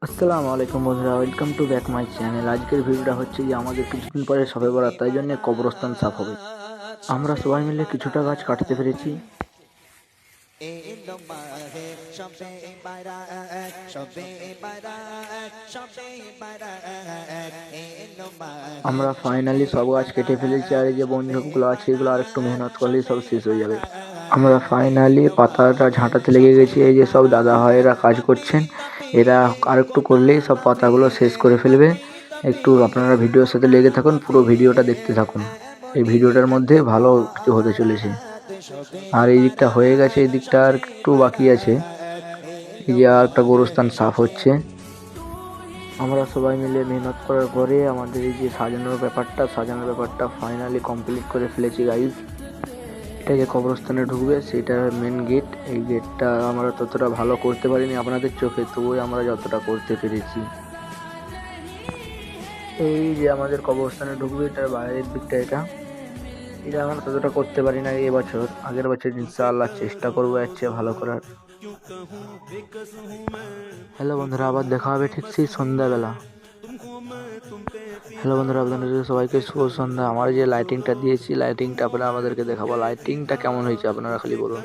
আসসালামু আলাইকুম বন্ধুরা, welcome to back my channel. আজকের ভিডিওটা হচ্ছে যে আমাদের কিছুদিন পরে শবে বরাত, তাই জন্য কবরস্থান সাফ হবে। আমরা সবাই মিলে কিছুটা গাছ কাটতে পেরেছি। আমরা ফাইনালি সব গাছ কেটে ফেলেছি, আর এই যে বন্ধুগুলো আছে এগুলো আর একটু মেহনত করলেই সব শেষ হয়ে যাবে। আমরা ফাইনালি পাতাটা ঝাঁটাতে লেগে গেছি। এই যে সব দাদা ভাইয়েরা কাজ করছেন, এরা আর একটু করলেই সব পাতাগুলো শেষ করে ফেলবে। একটু আপনারা ভিডিওর সাথে লেগে থাকুন, পুরো ভিডিওটা দেখতে থাকুন। এই ভিডিওটার মধ্যে ভালো কিছু হতে চলেছে। আর এই দিকটা হয়ে গেছে, এই দিকটা আর একটু বাকি আছে। এই যে আর একটা গোরস্থান সাফ হচ্ছে। আমরা সবাই মিলে মেহনত করার পরে আমাদের এই যে সাজানোর ব্যাপারটা ফাইনালি কমপ্লিট করে ফেলেছি গাইজ। এটা যে কবরস্থানে ঢুকবে সেটার মেন গেট, এই গেটটা আমরা ততটা ভালো করতে পারিনি আপনাদের চোখে, তবুই আমরা যতটা করতে পেরেছি। এই যে আমাদের কবরস্থানে ঢুকবে এটার বাইরের দিকটা, এটা আমরা ততটা করতে পারি না এবছর। আগের বছর ইনশাআল্লাহ চেষ্টা করবো এর চেয়ে ভালো করার। হ্যালো বন্ধুরা, আবার দেখা হবে ঠিক সেই সন্ধ্যাবেলা। হ্যালো বন্ধুরা, আপনাদের সবাইকে শুভ সন্ধ্যা। আমার যে লাইটিংটা দিয়েছি, লাইটিংটা আপনারা আমাদেরকে দেখাবো। লাইটিংটা কেমন হয়েছে আপনারা খালি বলুন।